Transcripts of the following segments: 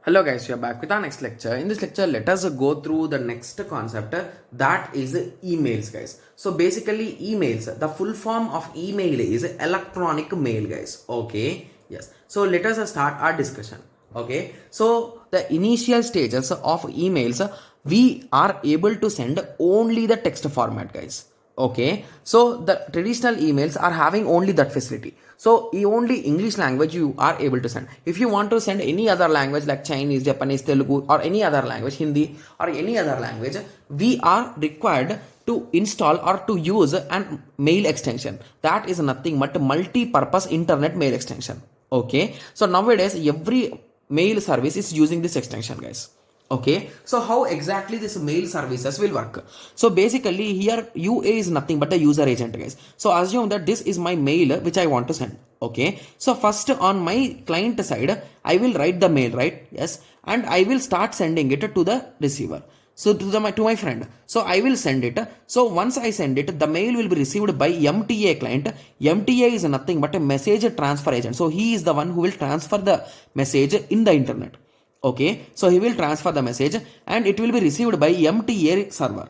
Hello guys, we are back with our next lecture. In this lecture, let us go through the next concept that is emails, guys. So basically, emails, the full form of email is electronic mail, guys. Okay, yes. So let us start our discussion. Okay, so the initial stages of emails, we are able to send only the text format, guys. Okay, so the traditional emails are having only that facility. So only English language you are able to send. If you want to send any other language like Chinese, Japanese, Telugu, or any other language, Hindi, or any other language, we are required to install or to use an mail extension. That is nothing but multi-purpose internet mail extension. Okay, so nowadays every mail service is using this extension, guys. Okay, so how exactly this mail services will work? So basically here UA is nothing but a user agent, guys. So assume that this is my mail which I want to send. Okay, so first on my client side I will write the mail, right? Yes, and I will start sending it to the receiver, so to my friend. So I will send it. So once I send it, the mail will be received by MTA client. MTA is nothing but a message transfer agent, so he is the one who will transfer the message in the internet. Okay, so he will transfer the message and it will be received by MTA server.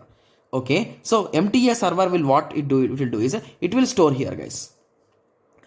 Okay, so MTA server will it will do is it will store here, guys.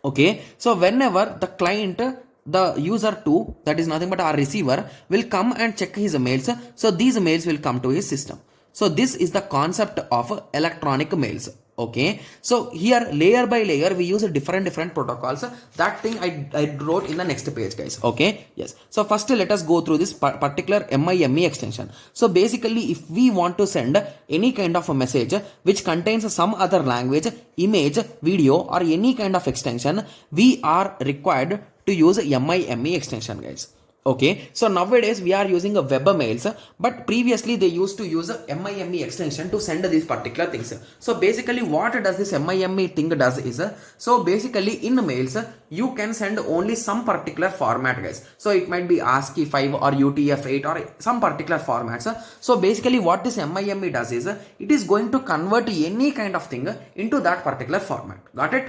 Okay, so whenever the client, the user 2, that is nothing but our receiver, will come and check his mails, so these mails will come to his system. So this is the concept of electronic mails. Okay, so here layer by layer we use different protocols. That thing I wrote in the next page, guys. Okay, yes. So first let us go through this particular MIME extension. So basically if we want to send any kind of a message which contains some other language, image, video, or any kind of extension, we are required to use MIME extension, guys. Okay, so nowadays we are using a web mails, but previously they used to use a MIME extension to send these particular things. So basically what does this MIME thing does is, so basically in mails you can send only some particular format, guys. So it might be ASCII 5 or UTF-8 or some particular formats. So basically what this MIME does is, it is going to convert any kind of thing into that particular format. Got it?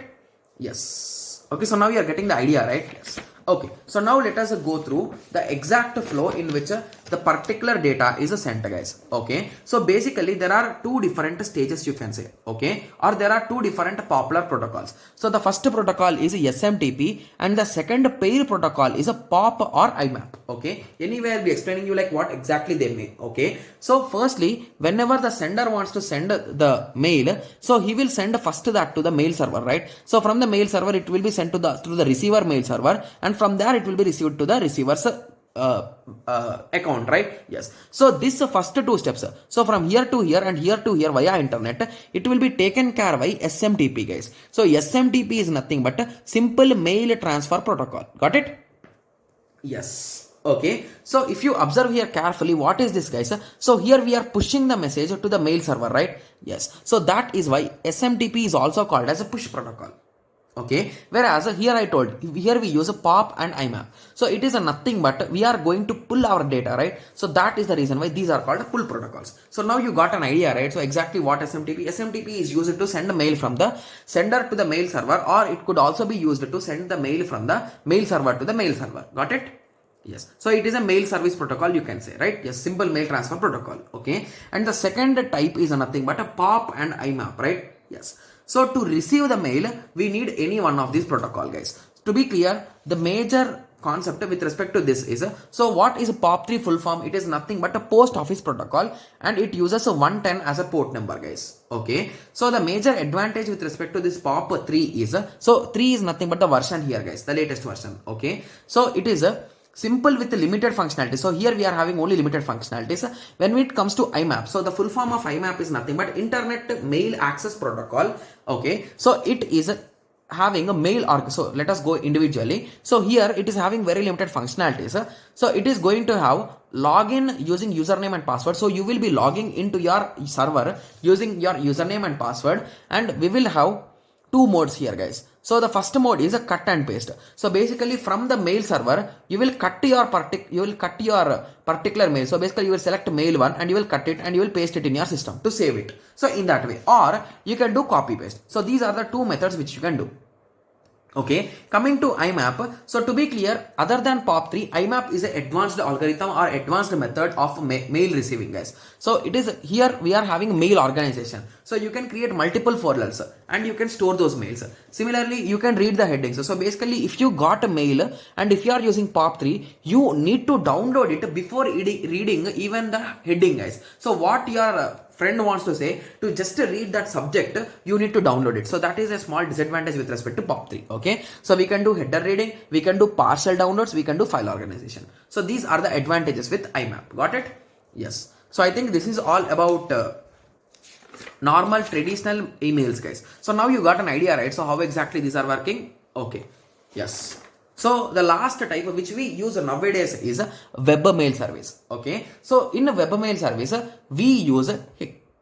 Yes. Okay, so now you are getting the idea, right? Yes. Okay, so now let us go through the exact flow in which the particular data is sent, guys. Okay, so basically there are two different stages, you can say. Okay, or there are two different popular protocols. So the first protocol is SMTP and the second pair protocol is a POP or IMAP. Okay, anyway I'll be explaining you like what exactly they mean. Okay, so firstly whenever the sender wants to send the mail, so he will send first that to the mail server, right? So from the mail server it will be sent to the receiver mail server, and from there it will be received to the receiver's account, right? Yes. So this first two steps, so from here to here and here to here via internet, it will be taken care by SMTP, guys. So SMTP is nothing but a simple mail transfer protocol. Got it? Yes. Okay, so if you observe here carefully, what is this, guys? So here we are pushing the message to the mail server, right? Yes. So that is why SMTP is also called as a push protocol. Okay, whereas here I told, here we use a POP and IMAP. So it is a nothing but we are going to pull our data, right? So that is the reason why these are called pull protocols. So now you got an idea, right? So exactly what SMTP is used to send a mail from the sender to the mail server, or it could also be used to send the mail from the mail server to the mail server. Got it? Yes. So it is a mail service protocol, you can say, right? Yes, simple mail transfer protocol. Okay. And the second type is nothing but a POP and IMAP, right? Yes. So to receive the mail, we need any one of these protocol, guys. To be clear, the major concept with respect to this is, so what is POP3 full form? It is nothing but a post office protocol, and it uses a 110 as a port number, guys. Okay, so the major advantage with respect to this POP3 is, so 3 is nothing but the version here, guys, the latest version. Okay, so it is a simple with limited functionality. So here we are having only limited functionalities. When it comes to IMAP, so the full form of IMAP is nothing but Internet Mail Access Protocol. Okay, so it is having a mail arc. So let us go individually. So here it is having very limited functionalities. So it is going to have login using username and password. So you will be logging into your server using your username and password, and we will have two modes here, guys. So the first mode is a cut and paste. So basically from the mail server, you will cut your particular mail. So basically you will select mail 1 and you will cut it and you will paste it in your system to save it. So in that way, or you can do copy paste. So these are the two methods which you can do. Okay, coming to IMAP. So to be clear, other than POP3, IMAP is an advanced algorithm or advanced method of mail receiving, guys. So it is here we are having mail organization. So you can create multiple folders and you can store those mails. Similarly, you can read the headings. So basically, if you got a mail and if you are using POP3, you need to download it before reading even the heading, guys. So what your friend wants to say, to just read that subject, you need to download it. So that is a small disadvantage with respect to POP3. Okay, so we can do header reading, we can do partial downloads, we can do file organization. So these are the advantages with IMAP. Got it? Yes. So I think this is all about normal traditional emails, guys. So now you got an idea, right? So how exactly these are working? Okay. Yes. So the last type which we use nowadays is a web mail service. Okay. So in a web mail service, we use HTTP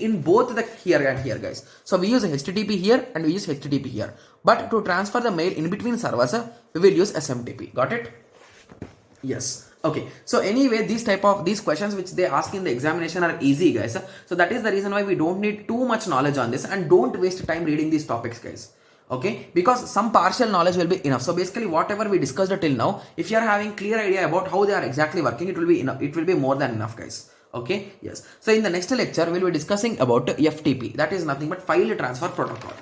in both the here and here, guys. So we use HTTP here and we use HTTP here. But to transfer the mail in between servers, we will use SMTP. Got it? Yes. Okay. So anyway, these questions which they ask in the examination are easy, guys. So that is the reason why we don't need too much knowledge on this, and don't waste time reading these topics, guys. Okay, because some partial knowledge will be enough. So basically whatever we discussed till now, if you are having clear idea about how they are exactly working, it will be enough. It will be more than enough, guys. Okay, yes. So in the next lecture, we will be discussing about FTP. That is nothing but file transfer protocol.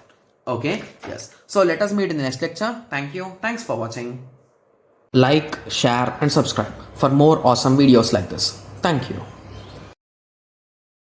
Okay, yes. So let us meet in the next lecture. Thank you. Thanks for watching. Like, share and subscribe for more awesome videos like this. Thank you.